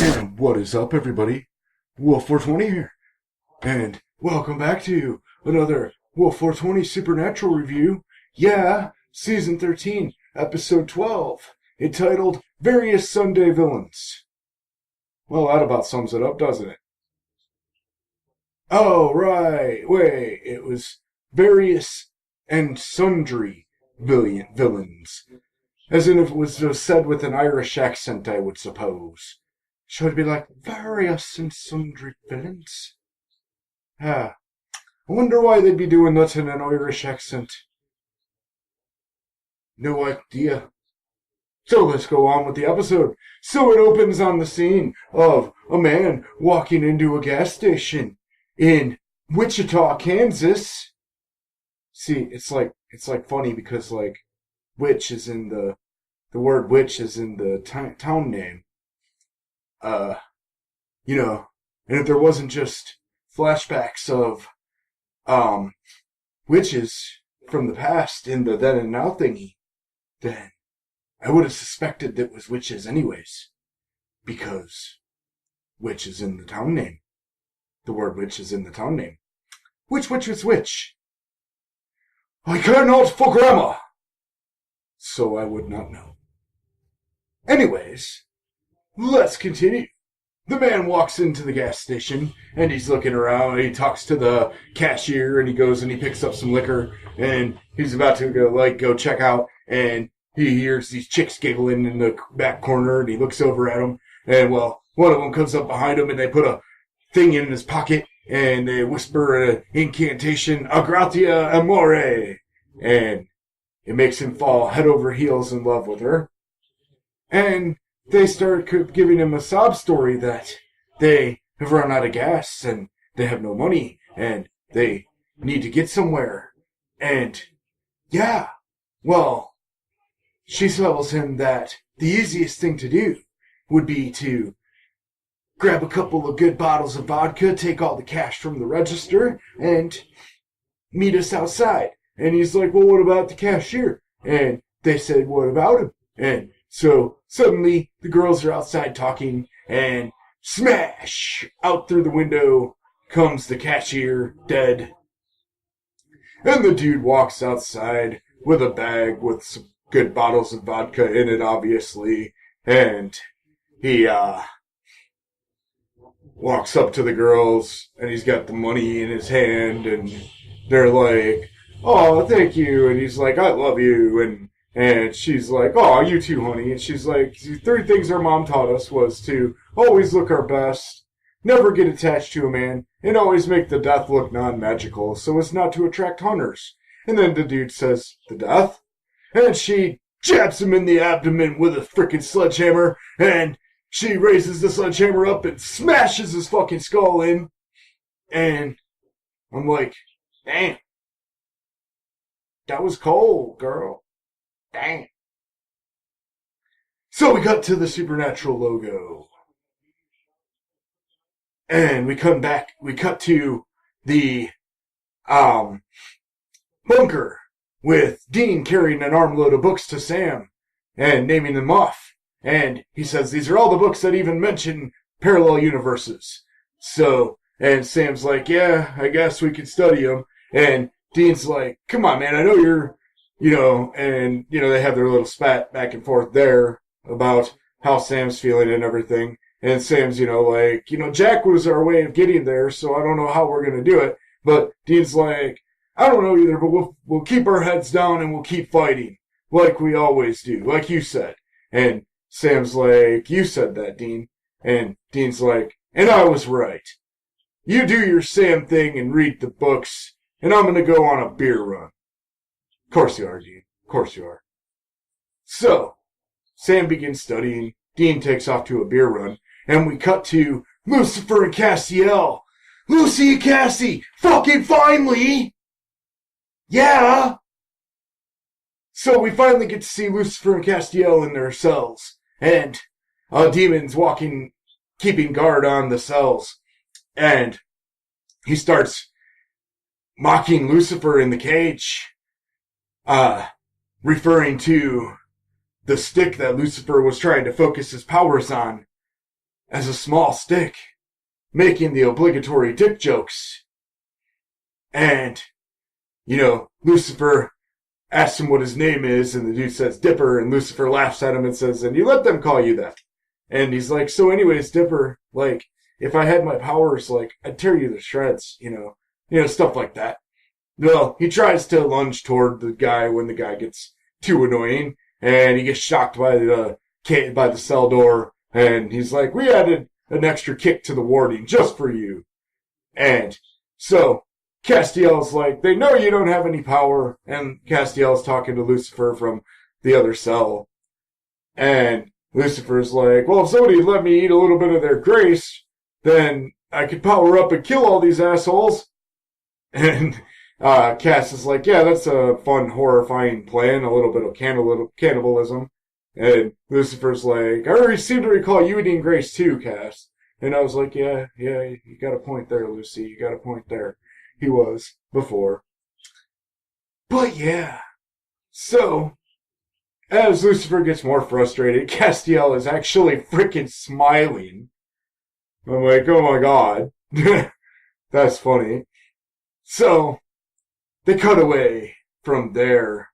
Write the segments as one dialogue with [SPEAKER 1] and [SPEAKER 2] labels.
[SPEAKER 1] And what is up, everybody? Wolf 420 here, and welcome back to another Wolf 420 Supernatural review. Yeah, Season 13, Episode 12, entitled Various Sunday Villains. Well, that about sums it up, doesn't it? Oh, right, wait, it was Various and Sundry Villains. As in if it was said with an Irish accent, I would suppose. Should it be like various and sundry villains? I wonder why they'd be doing that in an Irish accent. No idea. So let's go on with the episode. So it opens on the scene of a man walking into a gas station in Wichita, Kansas. See, it's like funny because like witch is in the word witch is in the town name. And if there wasn't just flashbacks of, witches from the past in the then and now thingy, then I would have suspected that it was witches anyways. Because witch is in the town name. The word witch is in the town name. Which witch was which? I care not for grammar. So I would not know. Anyways, let's continue. The man walks into the gas station, and he's looking around, and he talks to the cashier, and he goes and he picks up some liquor, and he's about to go check out, and he hears these chicks giggling in the back corner, and he looks over at them, and well, one of them comes up behind him, and they put a thing in his pocket, and they whisper an incantation, "A gratia amore," and it makes him fall head over heels in love with her, and they start giving him a sob story that they have run out of gas and they have no money and they need to get somewhere. And yeah, well, she tells him that the easiest thing to do would be to grab a couple of good bottles of vodka, take all the cash from the register, and meet us outside. And he's like, well, what about the cashier? And they said, what about him? And so suddenly the girls are outside talking, and smash! Out through the window comes the cashier, dead. And the dude walks outside with a bag with some good bottles of vodka in it, obviously. And he walks up to the girls, and he's got the money in his hand, and they're like, oh, thank you. And he's like, I love you. And she's like, oh, you too, honey. And she's like, 3 things our mom taught us was to always look our best, never get attached to a man, and always make the death look non-magical so as not to attract hunters. And then the dude says, the death? And she jabs him in the abdomen with a frickin' sledgehammer, and she raises the sledgehammer up and smashes his fucking skull in. And I'm like, damn. That was cold, girl. Dang. So we got to the Supernatural logo. And we cut to the bunker with Dean carrying an armload of books to Sam and naming them off. And he says, these are all the books that even mention parallel universes. So, and Sam's like, yeah, I guess we could study them. And Dean's like, come on, man, I know you're, and, they have their little spat back and forth there about how Sam's feeling and everything. And Sam's, Jack was our way of getting there, so I don't know how we're going to do it. But Dean's like, I don't know either, but we'll keep our heads down and we'll keep fighting, like we always do, like you said. And Sam's like, you said that, Dean. And Dean's like, and I was right. You do your Sam thing and read the books, and I'm going to go on a beer run. Of course you are, Dean. Of course you are. So, Sam begins studying. Dean takes off to a beer run. And we cut to Lucifer and Castiel. Lucy and Cassie! Fucking finally! Yeah! So we finally get to see Lucifer and Castiel in their cells. And Demon's keeping guard on the cells. And he starts mocking Lucifer in the cage. Referring to the stick that Lucifer was trying to focus his powers on. as a small stick, making the obligatory dick jokes. And, Lucifer asks him what his name is, and the dude says Dipper, and Lucifer laughs at him and says, and you let them call you that. And he's like, so anyways, Dipper, if I had my powers, I'd tear you to shreds, stuff like that. Well, he tries to lunge toward the guy when the guy gets too annoying, and he gets shocked by the cell door, and he's like, we added an extra kick to the warding just for you. And so Castiel's like, they know you don't have any power, and Castiel's talking to Lucifer from the other cell. And Lucifer's like, well, if somebody would let me eat a little bit of their grace, then I could power up and kill all these assholes. And Cass is like, yeah, that's a fun, horrifying plan, a little bit of cannibalism. And Lucifer's like, I already seem to recall you eating grace too, Cass. And I was like, yeah, you got a point there, Lucy, you got a point there. He was before. But yeah. So, as Lucifer gets more frustrated, Castiel is actually freaking smiling. I'm like, oh my god. That's funny. So, they cut away from there.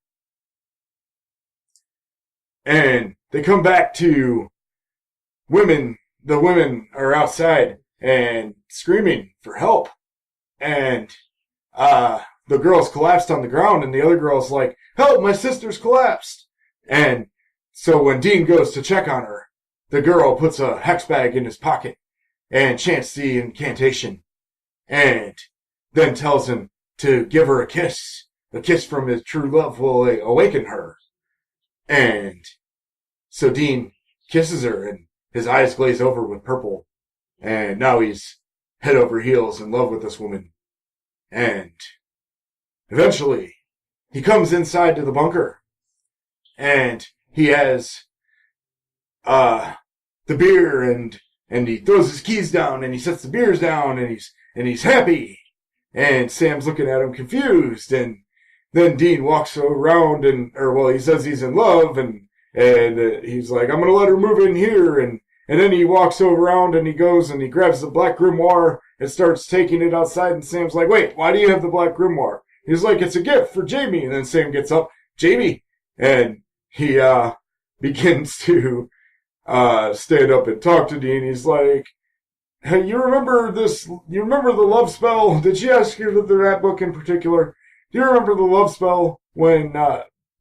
[SPEAKER 1] And they come back to women. The women are outside and screaming for help. And the girl's collapsed on the ground, and the other girl's like, help, my sister's collapsed. And so when Dean goes to check on her, the girl puts a hex bag in his pocket and chants the incantation, and then tells him to give her a kiss. A kiss from his true love will awaken her. And so Dean kisses her, and his eyes glaze over with purple. And now he's head over heels in love with this woman. And eventually, he comes inside to the bunker. And he has the beer, and he throws his keys down, and he sets the beers down, and he's happy. And Sam's looking at him confused, and then Dean walks around, he says he's in love, and he's like, I'm gonna let her move in here, and then he walks around, and he goes, and he grabs the black grimoire, and starts taking it outside, and Sam's like, wait, why do you have the black grimoire? He's like, it's a gift for Jamie, and then Sam gets up, Jamie, and he begins to stand up and talk to Dean. He's like, hey, you remember this? You remember the love spell? Did she ask you that book in particular? Do you remember the love spell when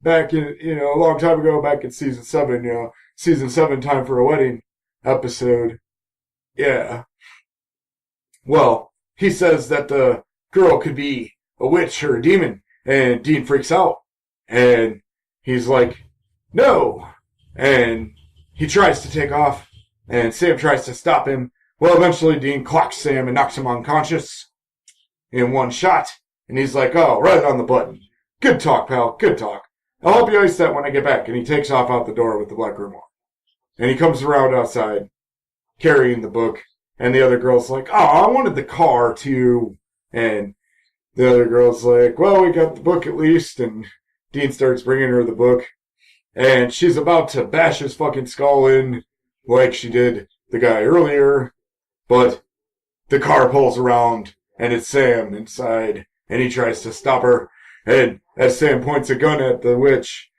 [SPEAKER 1] back in, a long time ago, back in season 7, season 7, Time for a Wedding episode? Yeah. Well, he says that the girl could be a witch or a demon, and Dean freaks out, and he's like, no, and he tries to take off, and Sam tries to stop him. Well, eventually Dean clocks Sam and knocks him unconscious in one shot, and he's like, oh, right on the button. Good talk, pal, good talk. I'll help you ice that when I get back, and he takes off out the door with the black grimoire. And he comes around outside, carrying the book, and the other girl's like, oh, I wanted the car, too. And the other girl's like, well, we got the book at least, and Dean starts bringing her the book, and she's about to bash his fucking skull in like she did the guy earlier, but the car pulls around, and it's Sam inside, and he tries to stop her, and as Sam points a gun at the witch,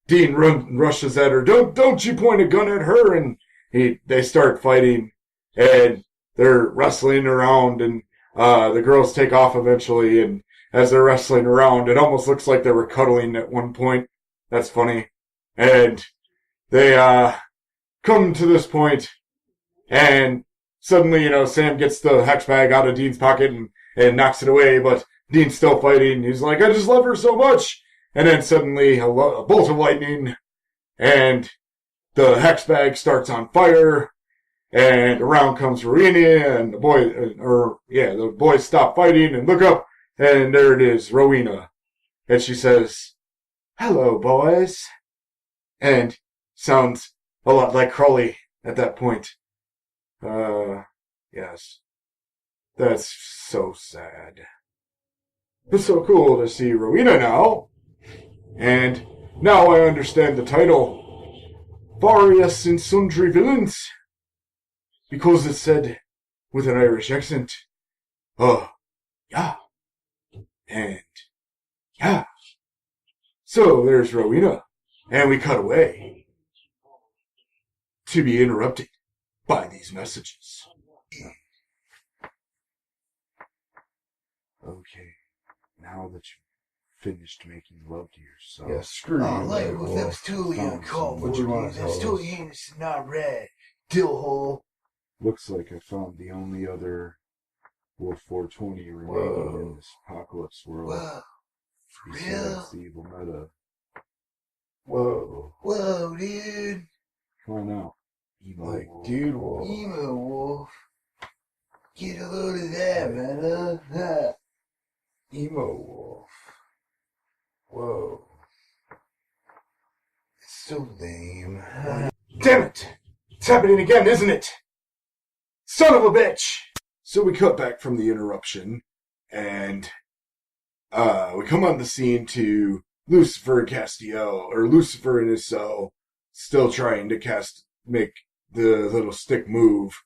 [SPEAKER 1] Dean rushes at her, don't you point a gun at her, and they start fighting, and they're wrestling around, and the girls take off eventually, and as they're wrestling around, it almost looks like they were cuddling at one point. That's funny. And they come to this point, and suddenly, Sam gets the hex bag out of Dean's pocket and knocks it away, but Dean's still fighting. He's like, I just love her so much. And then suddenly, a bolt of lightning, and the hex bag starts on fire, and around comes Rowena, and the boys stop fighting and look up, and there it is, Rowena. And she says, hello, boys. And sounds a lot like Crowley at that point. Yes. That's so sad. It's so cool to see Rowena now. And now I understand the title. Various and Sundry Villains. because it said with an Irish accent, yeah, and yeah. So there's Rowena, and we cut away to be interrupted by these messages. Okay, now that you've finished making love to yourself.
[SPEAKER 2] Yeah, screw you.
[SPEAKER 3] Well, that's totally uncalled for.
[SPEAKER 2] What you want to
[SPEAKER 3] That's
[SPEAKER 2] tell
[SPEAKER 3] totally heinous and not right. Dillhole.
[SPEAKER 1] Looks like I found the only other Wolf 420 remaining in this apocalypse world.
[SPEAKER 3] Whoa. For
[SPEAKER 1] Besides
[SPEAKER 3] real?
[SPEAKER 1] the evil meta.
[SPEAKER 3] Whoa, dude.
[SPEAKER 1] Come on out.
[SPEAKER 2] Like, dude, wolf.
[SPEAKER 3] Emo wolf. Get a load of that, man. Huh?
[SPEAKER 2] Emo wolf. Whoa.
[SPEAKER 3] It's so lame.
[SPEAKER 1] Damn it! It's happening again, isn't it? Son of a bitch! So we cut back from the interruption, and we come on the scene to Lucifer and Castiel, or Lucifer in his cell, still trying to make the little stick move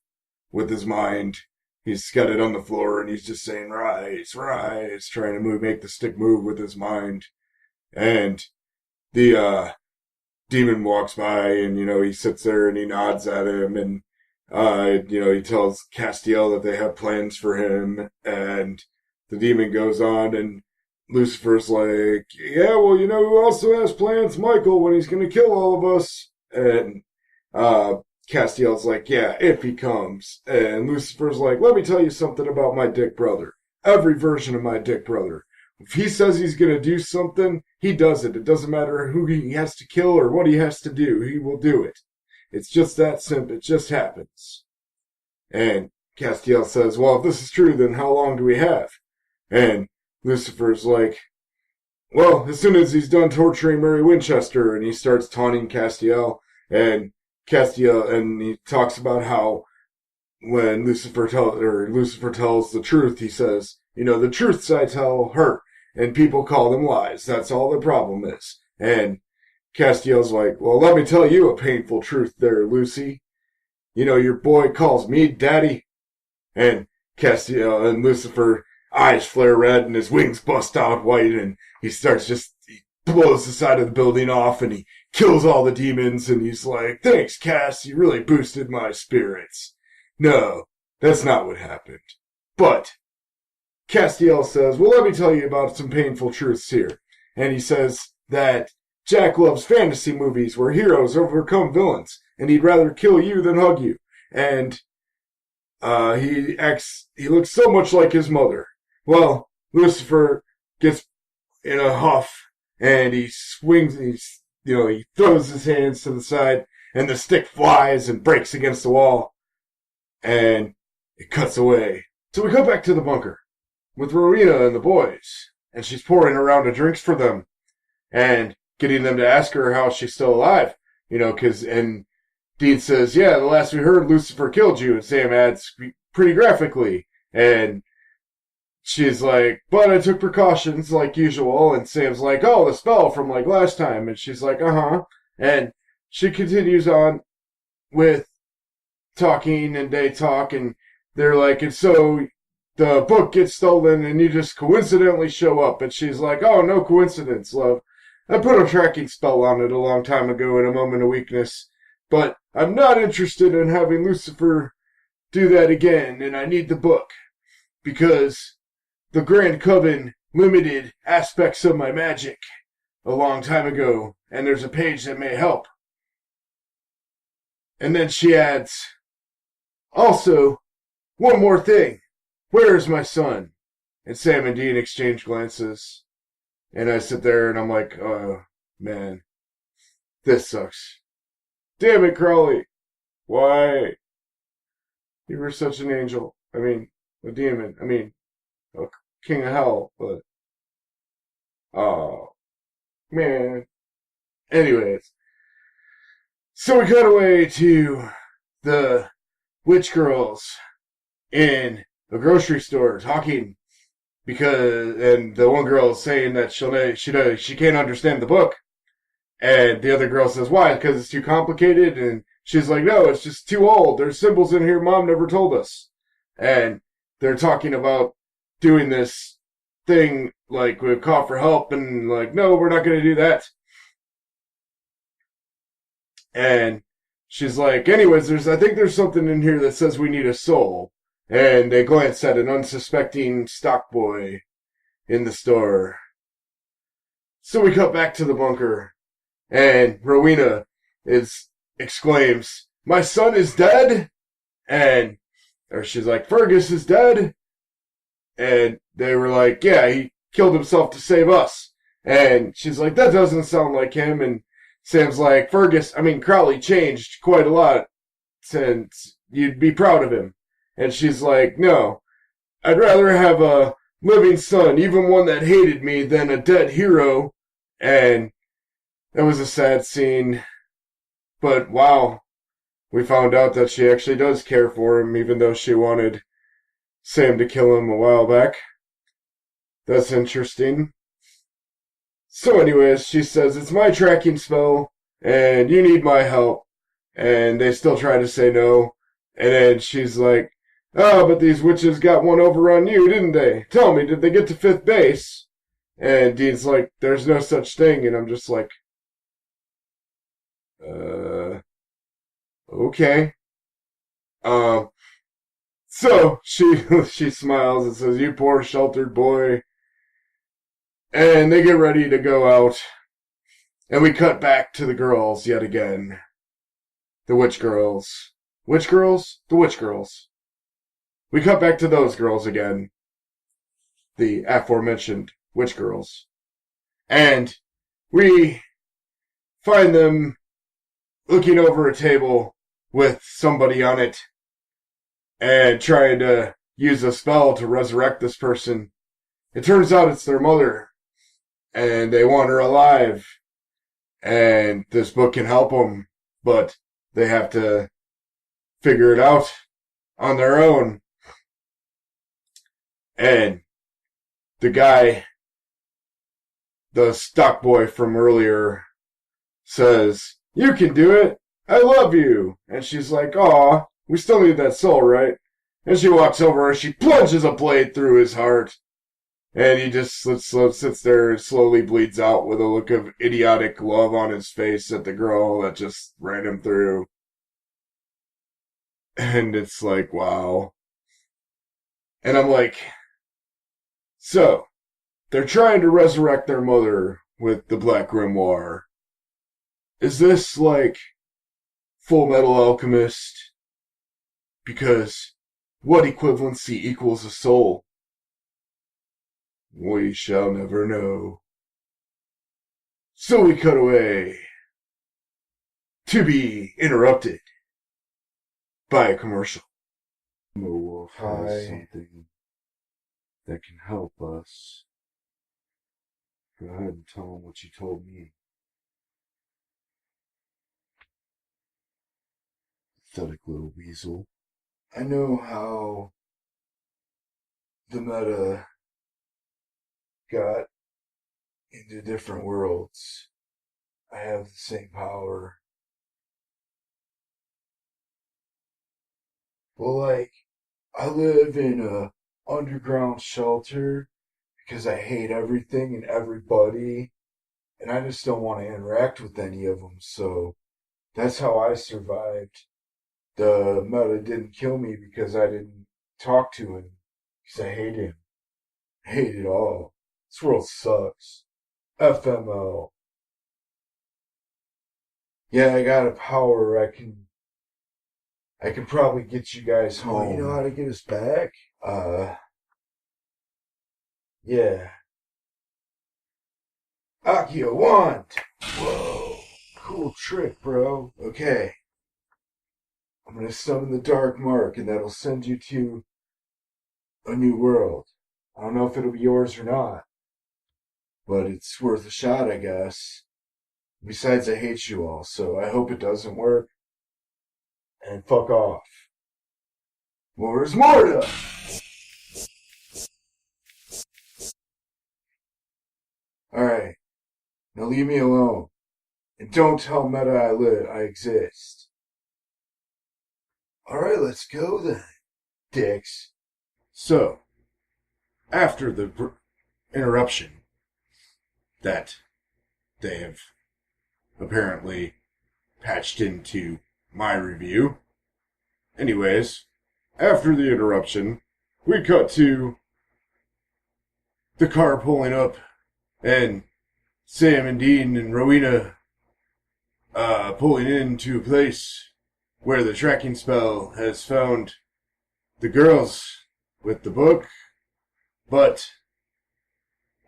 [SPEAKER 1] with his mind. He's got it on the floor, and he's just saying, rise, rise, trying to make the stick move with his mind. And the demon walks by, and, he sits there and he nods at him, and, he tells Castiel that they have plans for him, and the demon goes on, and Lucifer's like, yeah, well, who also has plans? Michael, when he's going to kill all of us. And Castiel's like, yeah, if he comes. And Lucifer's like, let me tell you something about my dick brother. Every version of my dick brother. If he says he's going to do something, he does it. It doesn't matter who he has to kill or what he has to do. He will do it. It's just that simple. It just happens. And Castiel says, well, if this is true, then how long do we have? And Lucifer's like, well, as soon as he's done torturing Mary Winchester, and he starts taunting Castiel, and he talks about how when Lucifer tells the truth, he says, the truths I tell hurt, and people call them lies. That's all the problem is. And Castiel's like, well, let me tell you a painful truth there, Lucy. Your boy calls me daddy. And Castiel and Lucifer eyes flare red and his wings bust out white, and he blows the side of the building off, and he kills all the demons, and he's like, thanks, Cass, you really boosted my spirits. No, that's not what happened. But Castiel says, well, let me tell you about some painful truths here. And he says that Jack loves fantasy movies where heroes overcome villains, and he'd rather kill you than hug you. And he looks so much like his mother. Well, Lucifer gets in a huff, and he swings, he throws his hands to the side, and the stick flies and breaks against the wall, and it cuts away. So we go back to the bunker with Rowena and the boys, and she's pouring a round of drinks for them, and getting them to ask her how she's still alive, and Dean says, yeah, the last we heard, Lucifer killed you, and Sam adds pretty graphically, and she's like, but I took precautions like usual, and Sam's like, oh, the spell from like last time, and she's like, uh-huh, and she continues on with talking, and they talk, and they're like, and so the book gets stolen, and you just coincidentally show up, and she's like, oh, no coincidence, love. I put a tracking spell on it a long time ago in a moment of weakness, but I'm not interested in having Lucifer do that again, and I need the book, because the Grand Coven limited aspects of my magic a long time ago, and there's a page that may help. And then she adds, also, one more thing. Where is my son? And Sam and Dean exchange glances, and I sit there and I'm like, oh, man, this sucks. Damn it, Crowley. Why? You were such an angel. I mean, a demon. I mean, a king of hell, but, oh, man. Anyways, so we cut away to the witch girls in the grocery store talking, and the one girl is saying that she can't understand the book, and the other girl says, why? Because it's too complicated, and she's like, no, it's just too old. There's symbols in here Mom never told us. And they're talking about doing this thing, like, with call for help, and like, no, we're not going to do that. And she's like, anyways, I think there's something in here that says we need a soul. And they glance at an unsuspecting stock boy in the store. So we cut back to the bunker, and Rowena exclaims, my son is dead? Or she's like, Fergus is dead? And they were like, yeah, he killed himself to save us. And she's like, that doesn't sound like him. And Sam's like, Crowley changed quite a lot since you'd be proud of him. And she's like, no, I'd rather have a living son, even one that hated me, than a dead hero. And that was a sad scene. But wow, we found out that she actually does care for him, even though she wanted Sam to kill him a while back. That's interesting. So anyways, she says, it's my tracking spell, and you need my help. And they still try to say no. And then she's like, oh, but these witches got one over on you, didn't they? Tell me, did they get to 5th base? And Dean's like, there's no such thing. And I'm just like, okay. So she smiles and says, you poor sheltered boy. And they get ready to go out. And we cut back to the girls yet again. The witch girls. Which girls? The witch girls. We cut back to those girls again. The aforementioned witch girls. And we find them looking over a table with somebody on it and trying to use a spell to resurrect this person. It turns out it's their mother, and they want her alive, and this book can help them, but they have to figure it out on their own. And the guy, the stock boy from earlier, says, you can do it. I love you. And she's like, aw, we still need that soul, right? And she walks over and she plunges a blade through his heart. And he just sits there and slowly bleeds out with a look of idiotic love on his face at the girl that just ran him through. And it's like, wow. And I'm like, so, they're trying to resurrect their mother with the Black Grimoire. Is this like Full Metal Alchemist? Because what equivalency equals a soul? We shall never know. So we cut away to be interrupted by a commercial. Wolf has something that can help us. Go ahead and tell him what you told me. Pathetic little weasel. I know how the meta got into different worlds. I have the same power. Well, like, I live in a underground shelter because I hate everything and everybody, and I just don't want to interact with any of them, so that's how I survived. The meta didn't kill me because I didn't talk to him, because I hate him. I hate it all. This world sucks. FML. Yeah, I got a power. I can probably get you guys home. Oh, you know how to get us back? Yeah. Akio wand! Whoa. Cool trick, bro. Okay. I'm gonna summon the Dark Mark, and that'll send you to a new world. I don't know if it'll be yours or not, but it's worth a shot, I guess. Besides, I hate you all, so I hope it doesn't work. And fuck off. More's Morta! Alright. Now leave me alone. And don't tell Meta I exist.
[SPEAKER 3] Alright, let's go then, dicks.
[SPEAKER 1] So, after the interruption that they have apparently patched into my review, anyways, after the interruption, we cut to the car pulling up and Sam and Dean and Rowena pulling into a place where the tracking spell has found the girls with the book, but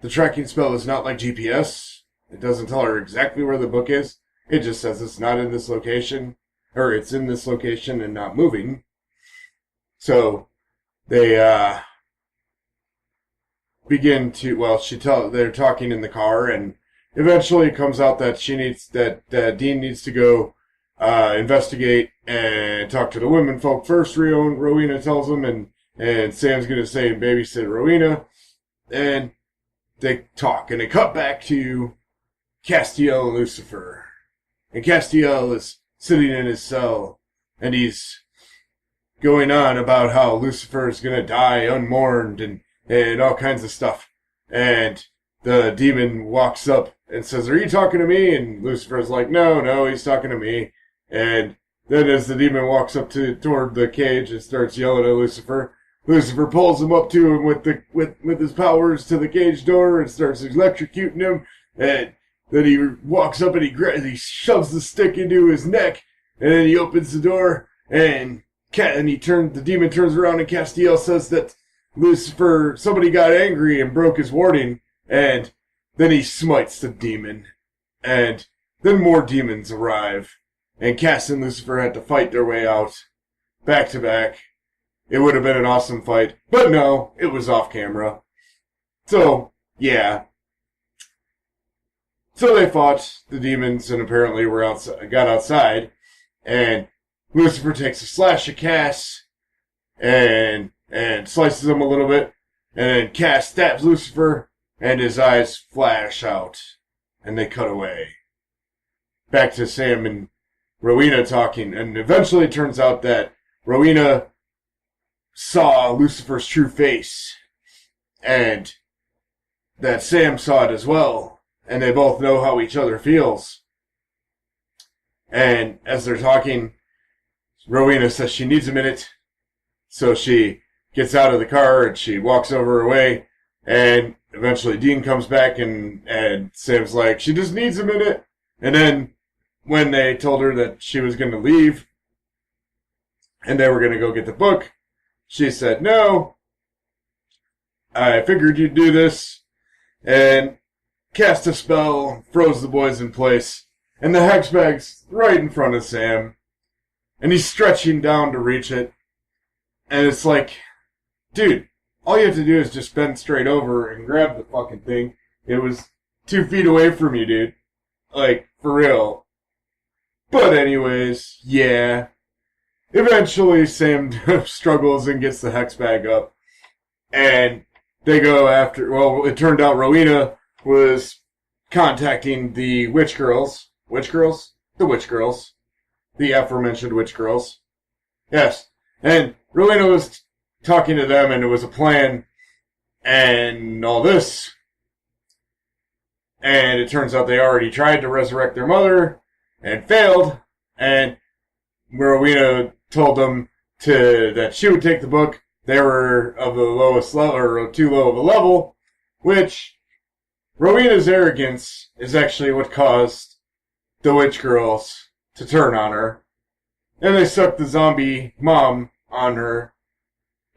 [SPEAKER 1] the tracking spell is not like GPS. It doesn't tell her exactly where the book is. It just says it's not in this location, or it's in this location and not moving. So they begin to, they're talking in the car, and eventually it comes out that Dean needs to go investigate and talk to the women folk first. Rowena tells him, and Sam's gonna say babysit Rowena, and they talk, and they cut back to Castiel and Lucifer, and Castiel is sitting in his cell, and he's going on about how Lucifer is gonna die unmourned and all kinds of stuff, and the demon walks up and says, "Are you talking to me?" And Lucifer's like, No, he's talking to me. And then as the demon walks up toward the cage and starts yelling at Lucifer, Lucifer pulls him up to him with his powers to the cage door and starts electrocuting him. And then he walks up and he shoves the stick into his neck, and then he opens the door, and the demon turns around, and Castiel says that Lucifer, somebody got angry and broke his warding, and then he smites the demon, and then more demons arrive, and Cass and Lucifer had to fight their way out, back to back. It would have been an awesome fight, but no, it was off camera. So, yeah. So they fought the demons, and apparently got outside, and Lucifer takes a slash at Cass, and slices him a little bit, and then Cass stabs Lucifer, and his eyes flash out, and they cut away. Back to Sam and Rowena talking, and eventually it turns out that Rowena saw Lucifer's true face, and that Sam saw it as well, and they both know how each other feels. And as they're talking, Rowena says she needs a minute, so she gets out of the car and she walks over her way, and eventually Dean comes back and Sam's like, she just needs a minute. And then when they told her that she was going to leave and they were going to go get the book, she said, no, I figured you'd do this, and cast a spell, froze the boys in place, and the hex bag's right in front of Sam, and he's stretching down to reach it, and it's like, dude, all you have to do is just bend straight over and grab the fucking thing. It was 2 feet away from you, dude. Like, for real. But anyways, yeah. Eventually, Sam struggles and gets the hex bag up. And they go after, well, it turned out Rowena was contacting the witch girls. Witch girls? The witch girls. The aforementioned witch girls. Yes. And Rowena was talking to them, and it was a plan, and all this. And it turns out they already tried to resurrect their mother, and failed, and Rowena told them that she would take the book. They were of the lowest level, or too low of a level, which Rowena's arrogance is actually what caused the witch girls to turn on her. And they sucked the zombie mom on her,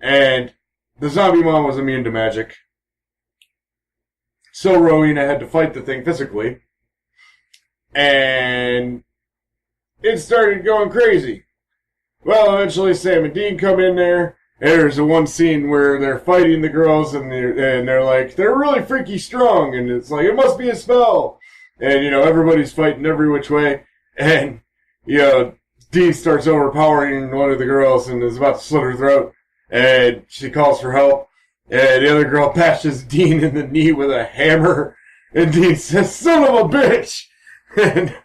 [SPEAKER 1] and the zombie mom was immune to magic. So Rowena had to fight the thing physically, and it started going crazy. Well, eventually Sam and Dean come in there, and there's a one scene where they're fighting the girls, and they're like, they're really freaky strong, and it's like, it must be a spell. And, everybody's fighting every which way, and, Dean starts overpowering one of the girls and is about to slit her throat, and she calls for help, and the other girl bashes Dean in the knee with a hammer, and Dean says, son of a bitch! And,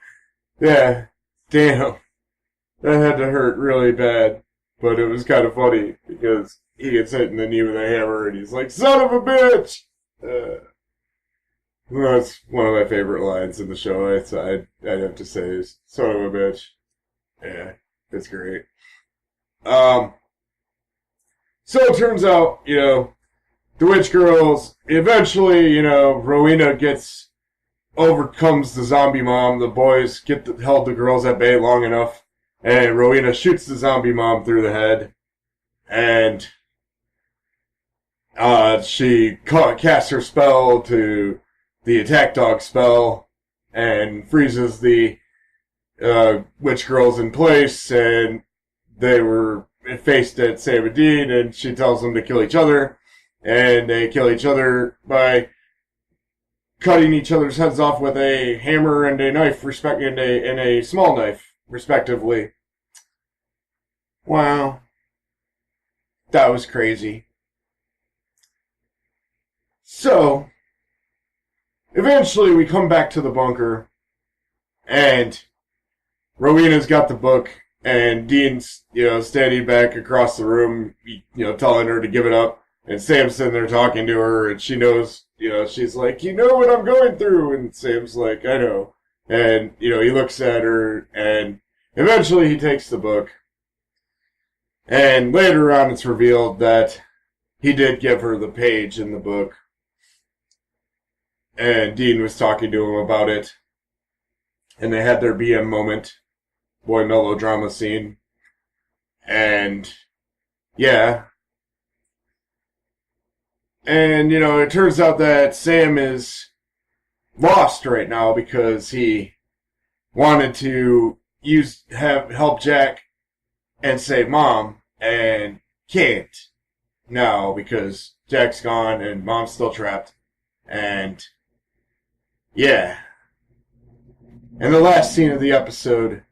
[SPEAKER 1] yeah, damn. That had to hurt really bad. But it was kind of funny because he gets hit in the knee with a hammer and he's like, "Son of a bitch!" That's one of my favorite lines in the show. I'd have to say is "son of a bitch." Yeah, it's great. So it turns out, the witch girls eventually, Rowena overcomes the zombie mom. The boys held the girls at bay long enough, and Rowena shoots the zombie mom through the head, and she casts her spell to the attack dog spell and freezes the witch girls in place, and they were faced at Sabadine, and she tells them to kill each other, and they kill each other by cutting each other's heads off with a hammer and a knife, and a small knife, respectively. Wow. That was crazy. So, eventually we come back to the bunker, and Rowena's got the book, and Dean's, standing back across the room, telling her to give it up, and Sam's sitting there talking to her, and she knows, she's like, "You know what I'm going through," and Sam's like, "I know," and, he looks at her, and eventually he takes the book, and later on it's revealed that he did give her the page in the book, and Dean was talking to him about it, and they had their BM moment, boy melodrama scene, and yeah, and it turns out that Sam is lost right now because he wanted to help Jack and save Mom, and can't now because Jack's gone and Mom's still trapped, and yeah. In the last scene of the episode,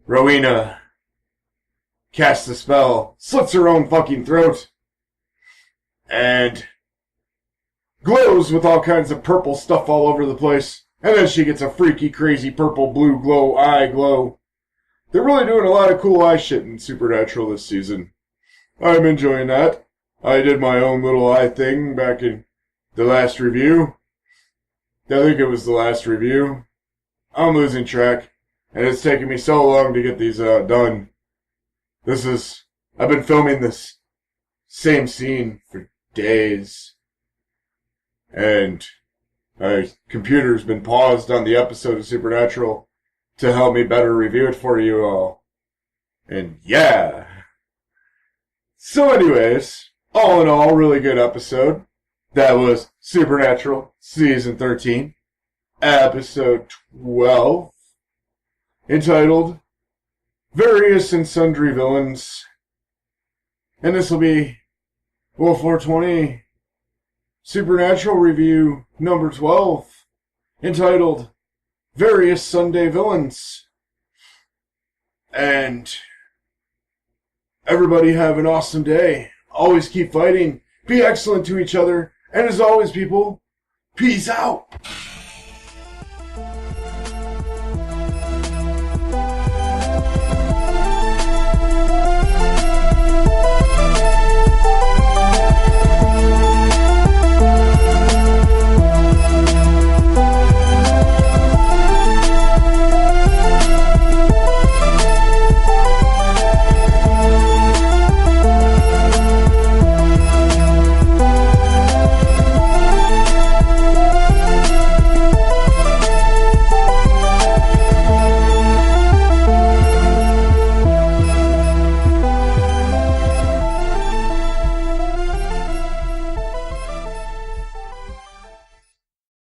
[SPEAKER 1] Rowena casts a spell, slits her own fucking throat, and glows with all kinds of purple stuff all over the place. And then she gets a freaky, crazy purple, blue eye glow. They're really doing a lot of cool eye shit in Supernatural this season. I'm enjoying that. I did my own little eye thing back in the last review. I think it was the last review. I'm losing track, and it's taken me so long to get these done. I've been filming this same scene for days, and my computer's been paused on the episode of Supernatural to help me better review it for you all. And yeah. So anyways, all in all, really good episode. That was Supernatural Season 13, Episode 12, entitled Various and Sundry Villains. And this will be Wolf 420 Supernatural Review number 12, entitled Various Sunday Villains. And everybody have an awesome day. Always keep fighting. Be excellent to each other. And as always, people, peace out.